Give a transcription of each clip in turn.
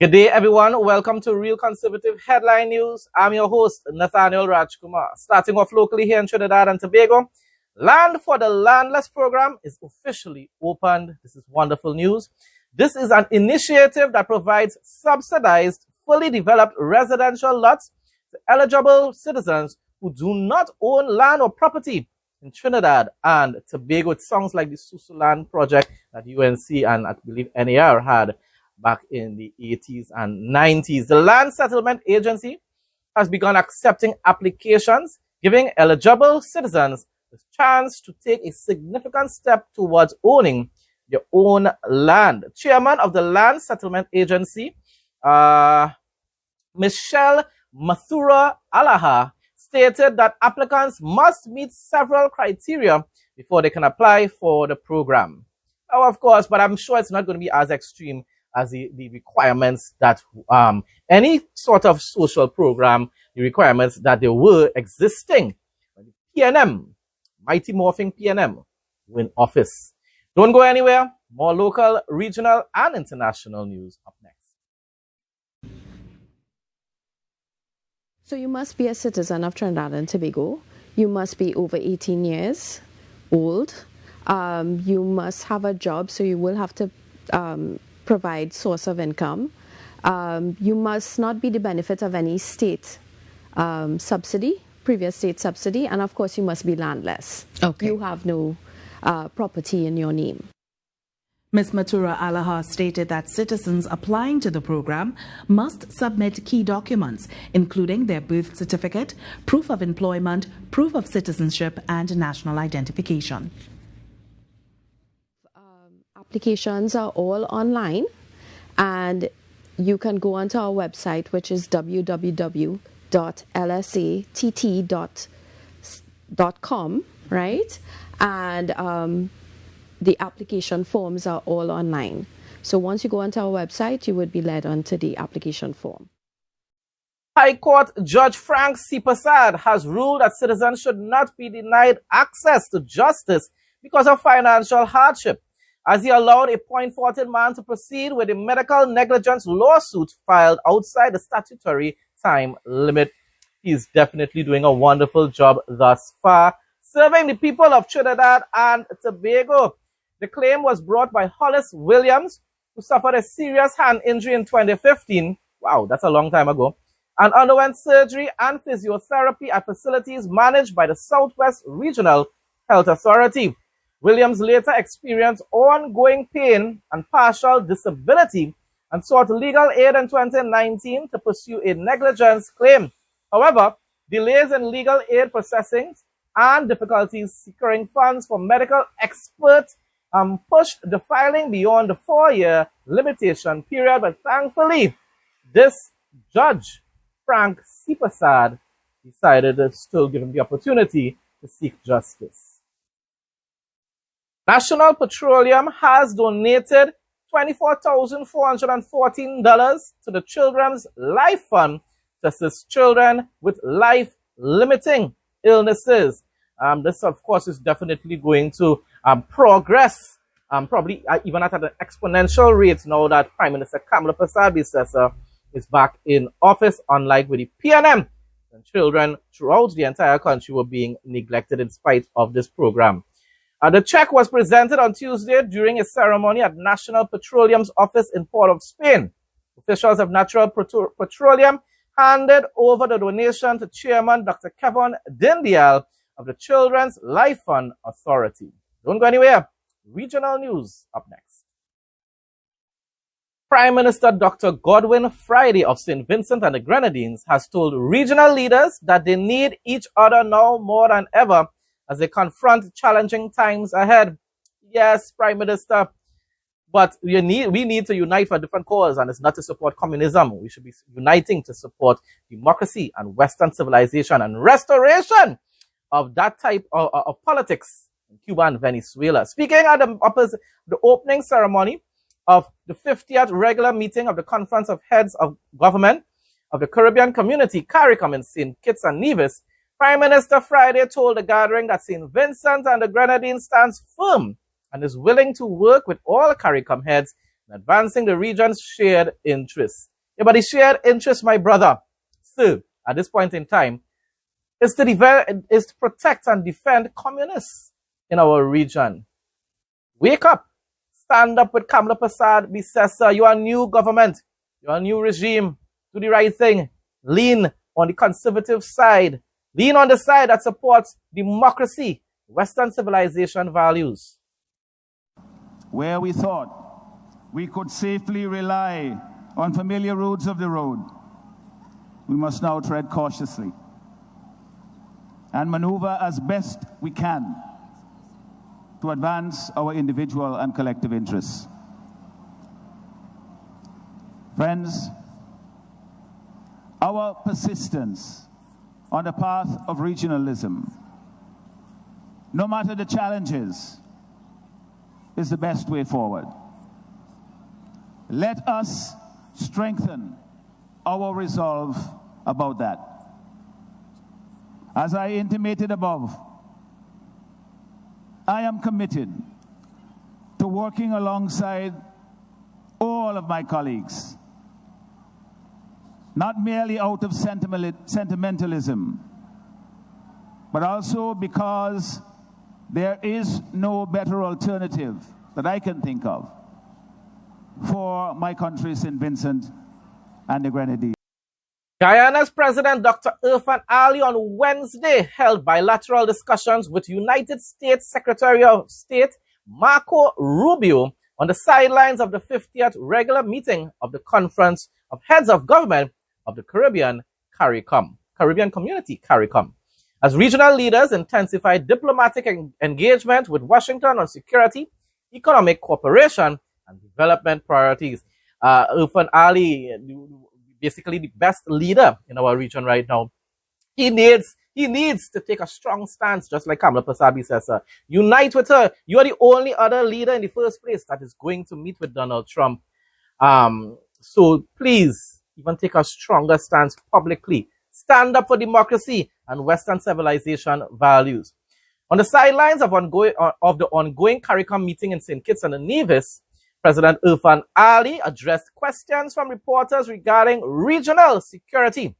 Good day, everyone. Welcome to Real Conservative Headline News. I'm your host, Nathaniel Rajkumar. Starting off locally here in Trinidad and Tobago, land for the Landless Programme is officially opened. This is wonderful news. This is an initiative that provides subsidized, fully developed residential lots to eligible citizens who do not own land or property in Trinidad and Tobago. It sounds like the Susuland project that UNC and I believe NAR had back in the 80s and 90s. The Land Settlement Agency has begun accepting applications, giving eligible citizens the chance to take a significant step towards owning their own land. Chairman of the Land Settlement Agency, Michelle Mathura Alaha, stated that applicants must meet several criteria before they can apply for the program. Now, of course, but I'm sure it's not going to be as extreme as the requirements that any sort of social program, the requirements that they were existing. PNM, mighty morphing PNM, win office. Don't go anywhere. More local, regional, and international news up next. So you must be a citizen of Trinidad and Tobago. You must be over 18 years old. You must have a job, so you will have to provide source of income. You must not be the benefit of any state subsidy, previous state subsidy, and of course you must be landless. Okay. You have no property in your name. Ms. Mathura Alaha stated that citizens applying to the program must submit key documents, including their birth certificate, proof of employment, proof of citizenship, and national identification. Applications are all online, and you can go onto our website, which is www.lsatt.com, right? And the application forms are all online. So once you go onto our website, you would be led onto the application form. High Court Judge Frank C. Prasad has ruled that citizens should not be denied access to justice because of financial hardship, as he allowed a .14 man to proceed with a medical negligence lawsuit filed outside the statutory time limit. He's definitely doing a wonderful job thus far, serving the people of Trinidad and Tobago. The claim was brought by Hollis Williams, who suffered a serious hand injury in 2015. Wow, that's a long time ago. And underwent surgery and physiotherapy at facilities managed by the Southwest Regional Health Authority. Williams later experienced ongoing pain and partial disability and sought legal aid in 2019 to pursue a negligence claim. However, delays in legal aid processing and difficulties securing funds from medical experts pushed the filing beyond the 4-year limitation period. But thankfully, this judge, Frank C. Prasad, decided to still give him the opportunity to seek justice. National Petroleum has donated $24,414 to the Children's Life Fund to assist children with life-limiting illnesses. This, of course, is definitely going to progress, probably even at an exponential rate now that Prime Minister Kamala Prasad is back in office, unlike with the PNM. And children throughout the entire country were being neglected in spite of this program. The check was presented on Tuesday during a ceremony at National Petroleum's office in Port of Spain. Officials of Natural Petroleum handed over the donation to Chairman Dr. Kevin Dindial of the Children's Life Fund Authority. Don't go anywhere. Regional news up next. Prime Minister Dr. Godwin Friday of St. Vincent and the Grenadines has told regional leaders that they need each other now more than ever as they confront challenging times ahead. Yes, Prime Minister, but we need to unite for a different cause, and it's not to support communism. We should be uniting to support democracy and Western civilization and restoration of that type of politics in Cuba and Venezuela. Speaking at the opening ceremony of the 50th regular meeting of the Conference of Heads of Government of the Caribbean Community, CARICOM, in St. Kitts and Nevis, Prime Minister Friday told the gathering that St. Vincent and the Grenadines stands firm and is willing to work with all CARICOM heads in advancing the region's shared interests. Yeah, but the shared interest, my brother, still, at this point in time, is to protect and defend communists in our region. Wake up. Stand up with Kamala Prasad, Bisesa. You are a new government. You are a new regime. Do the right thing. Lean on the conservative side. Lean on the side that supports democracy, Western civilization values. Where we thought we could safely rely on familiar roads of the road, we must now tread cautiously and maneuver as best we can to advance our individual and collective interests. Friends, our persistence on the path of regionalism, no matter the challenges, is the best way forward. Let us strengthen our resolve about that. As I intimated above, I am committed to working alongside all of my colleagues, not merely out of sentimentalism, but also because there is no better alternative that I can think of for my country, St. Vincent and the Grenadines. Guyana's President Dr. Irfan Ali on Wednesday held bilateral discussions with United States Secretary of State Marco Rubio on the sidelines of the 50th regular meeting of the Conference of Heads of Government of the Caribbean Community, CARICOM, as regional leaders intensified diplomatic engagement with Washington on security, economic cooperation, and development priorities. Irfan Ali, basically the best leader in our region right now. He needs to take a strong stance, just like Kamala Prasad says. Unite with her. You are the only other leader in the first place that is going to meet with Donald Trump. So please, even take a stronger stance publicly. Stand up for democracy and Western civilization values. On the sidelines of the ongoing CARICOM meeting in St. Kitts and Nevis, President Irfan Ali addressed questions from reporters regarding regional security.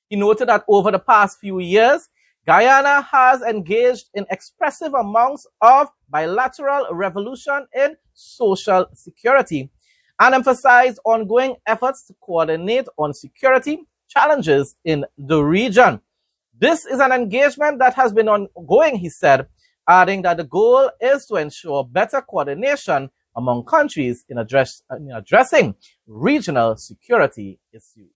He noted that over the past few years, Guyana has engaged in expressive amounts of bilateral revolution in social security and emphasized ongoing efforts to coordinate on security challenges in the region. This is an engagement that has been ongoing, he said, adding that the goal is to ensure better coordination among countries in addressing regional security issues.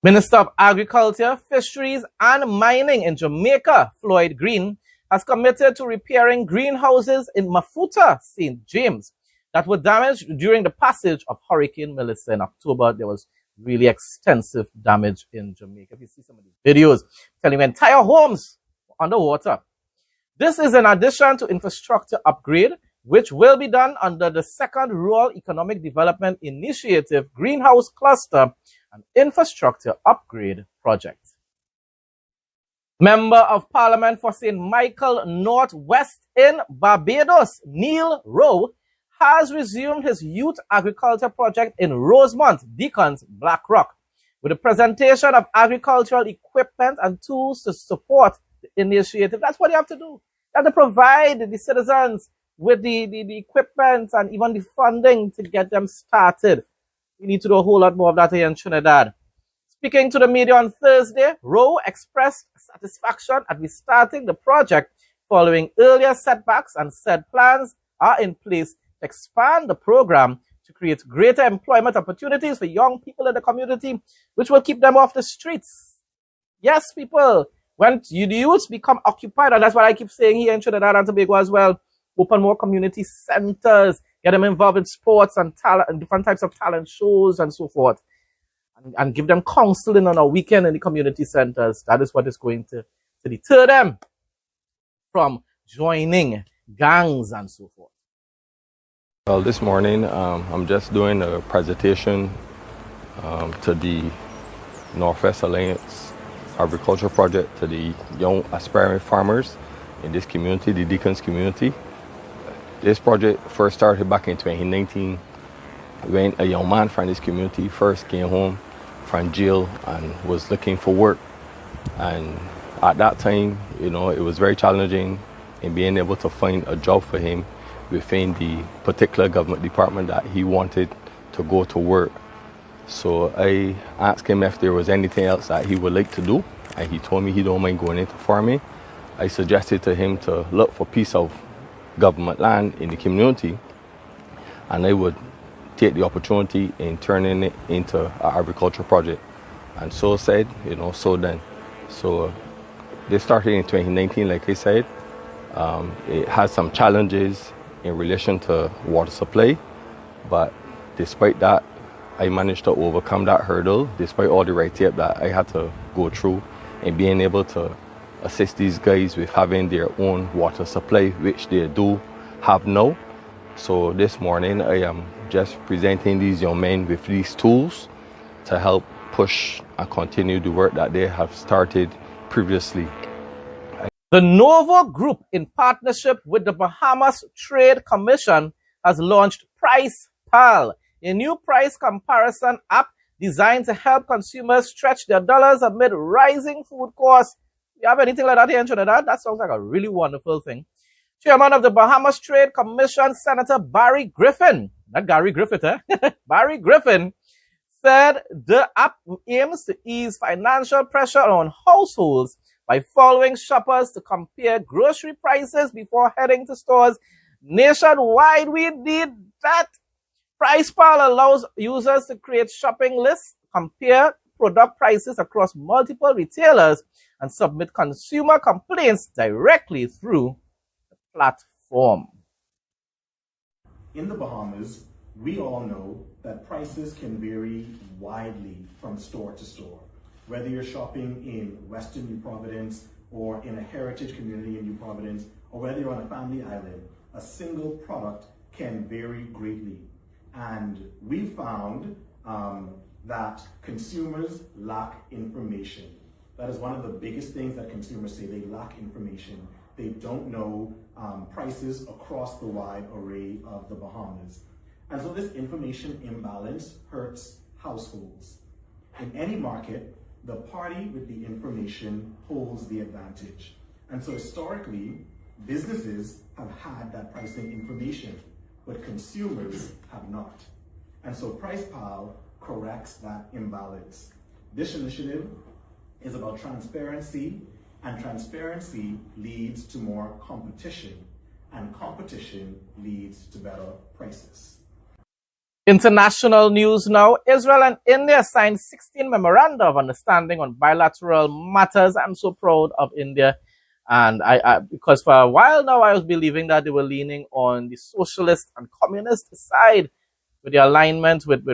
Minister of Agriculture, Fisheries and Mining in Jamaica, Floyd Green, has committed to repairing greenhouses in Mafuta, St. James, that were damaged during the passage of Hurricane Melissa in October. There was really extensive damage in Jamaica. If you see some of these videos, telling entire homes were underwater. This is in addition to infrastructure upgrade, which will be done under the second Rural Economic Development Initiative Greenhouse Cluster and Infrastructure Upgrade Project. Member of Parliament for St. Michael Northwest in Barbados, Neil Rowe, has resumed his youth agriculture project in Rosemont, Deacons, Black Rock, with a presentation of agricultural equipment and tools to support the initiative. That's what you have to do. You have to provide the citizens with the equipment and even the funding to get them started. We need to do a whole lot more of that here in Trinidad. Speaking to the media on Thursday, Rowe expressed satisfaction at restarting the project following earlier setbacks and said plans are in place to expand the program to create greater employment opportunities for young people in the community, which will keep them off the streets. Yes, people, when the youths become occupied, and that's what I keep saying here in Trinidad and Tobago as well, open more community centers, get them involved in sports and talent and different types of talent shows and so forth, and give them counseling on a weekend in the community centers. That is what is going to deter them from joining gangs and so forth. Well, this morning I'm just doing a presentation to the Northwest Alliance Agriculture Project to the young aspiring farmers in this community, the Deacons community. This project first started back in 2019 when a young man from this community first came home from jail and was looking for work. And at that time, it was very challenging in being able to find a job for him within the particular government department that he wanted to go to work. So I asked him if there was anything else that he would like to do, and he told me he don't mind going into farming. I suggested to him to look for a piece of government land in the community, and I would take the opportunity in turning it into an agriculture project. And so said, so then. So this started in 2019, like I said. It has some challenges in relation to water supply, but despite that, I managed to overcome that hurdle, despite all the red tape that I had to go through, and being able to assist these guys with having their own water supply, which they do have now. So this morning, I am just presenting these young men with these tools to help push and continue the work that they have started previously. The Novo Group, in partnership with the Bahamas Trade Commission, has launched Price Pal, a new price comparison app designed to help consumers stretch their dollars amid rising food costs. You have anything like that here in Trinidad? That sounds like a really wonderful thing. Chairman of the Bahamas Trade Commission, Senator Barry Griffin, not Gary Griffith, Barry Griffin, said the app aims to ease financial pressure on households by following shoppers to compare grocery prices before heading to stores nationwide. We need that. PricePal allows users to create shopping lists, compare product prices across multiple retailers, and submit consumer complaints directly through the platform. In the Bahamas, we all know that prices can vary widely from store to store. Whether you're shopping in Western New Providence or in a heritage community in New Providence, or whether you're on a family island, a single product can vary greatly. And we found that consumers lack information. That is one of the biggest things that consumers say. They lack information. They don't know prices across the wide array of the Bahamas. And so this information imbalance hurts households. In any market, the party with the information holds the advantage. And so historically, businesses have had that pricing information, but consumers have not. And so PricePal corrects that imbalance. This initiative is about transparency, and transparency leads to more competition, and competition leads to better prices. International news now. Israel and India signed 16 memoranda of understanding on bilateral matters. I'm so proud of India. And because for a while now, I was believing that they were leaning on the socialist and communist side with the alignment with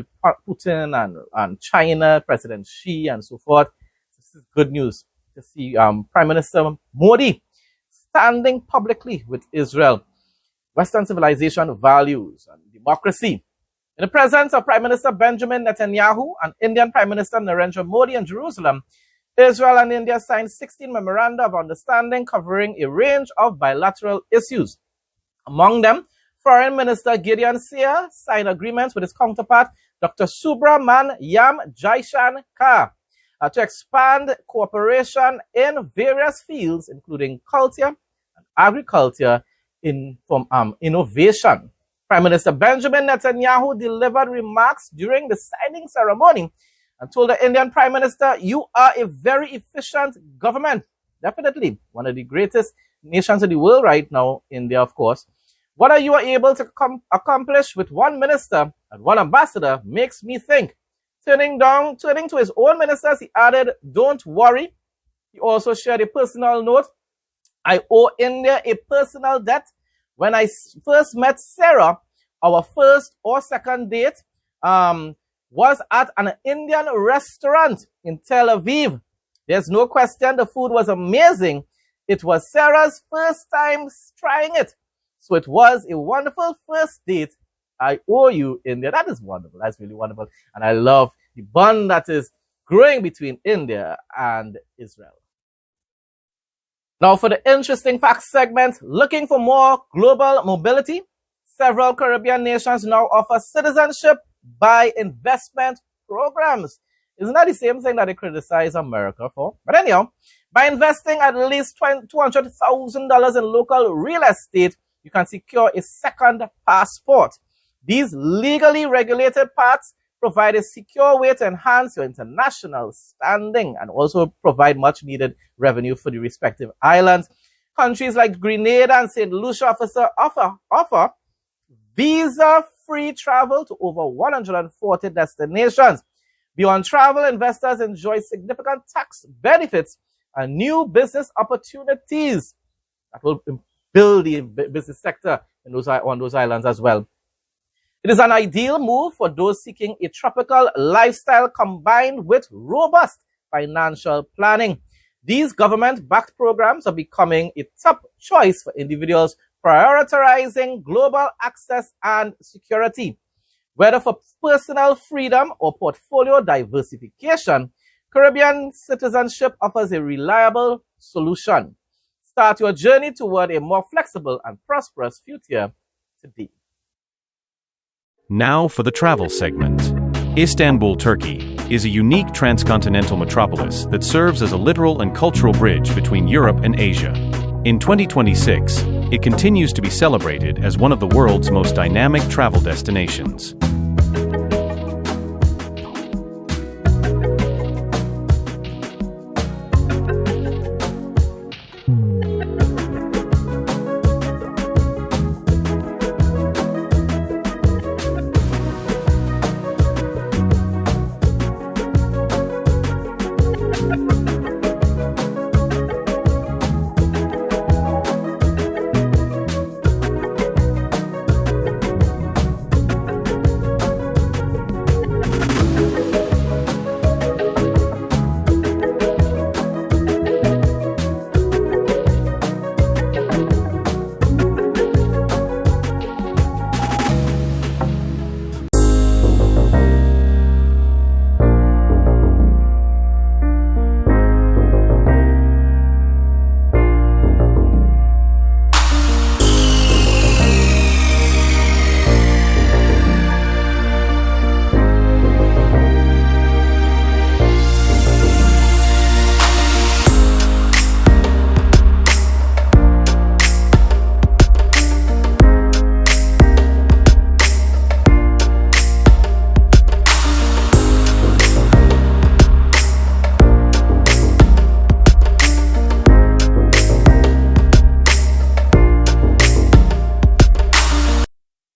Putin and China, President Xi, and so forth. This is good news to see Prime Minister Modi standing publicly with Israel, Western civilization values, and democracy. In the presence of Prime Minister Benjamin Netanyahu and Indian Prime Minister Narendra Modi in Jerusalem, Israel and India signed 16 memoranda of understanding covering a range of bilateral issues. Among them, Foreign Minister Gideon Seah signed agreements with his counterpart, Dr. Subramaniam Jaishankar, to expand cooperation in various fields, including culture and agriculture, from innovation. Prime Minister Benjamin Netanyahu delivered remarks during the signing ceremony and told the Indian Prime Minister, "You are a very efficient government." Definitely one of the greatest nations in the world right now, India, of course. What you are able to accomplish with one minister and one ambassador makes me think. Turning to his own ministers, he added, "Don't worry." He also shared a personal note. "I owe India a personal debt. When I first met Sarah, our first or second date was at an Indian restaurant in Tel Aviv. There's no question the food was amazing. It was Sarah's first time trying it. So it was a wonderful first date. I owe you, India." That is wonderful. That's really wonderful. And I love the bond that is growing between India and Israel. Now for the interesting facts segment, looking for more global mobility? Several Caribbean nations now offer citizenship by investment programs. Isn't that the same thing that they criticize America for? But anyhow, by investing at least $200,000 in local real estate, you can secure a second passport. These legally regulated paths provide a secure way to enhance your international standing and also provide much needed revenue for the respective islands. Countries like Grenada and St. Lucia offer visa-free travel to over 140 destinations. Beyond travel, investors enjoy significant tax benefits and new business opportunities that will build the business sector on those islands as well. It is an ideal move for those seeking a tropical lifestyle combined with robust financial planning. These government-backed programs are becoming a top choice for individuals prioritizing global access and security. Whether for personal freedom or portfolio diversification, Caribbean citizenship offers a reliable solution. Start your journey toward a more flexible and prosperous future today. Now for the travel segment. Istanbul, Turkey, is a unique transcontinental metropolis that serves as a literal and cultural bridge between Europe and Asia. In 2026, it continues to be celebrated as one of the world's most dynamic travel destinations.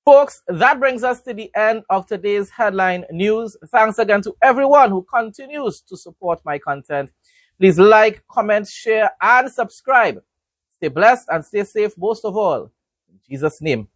Folks, that brings us to the end of today's headline news. Thanks again to everyone who continues to support my content. Please like, comment, share, and subscribe. Stay blessed and stay safe most of all. In Jesus' name.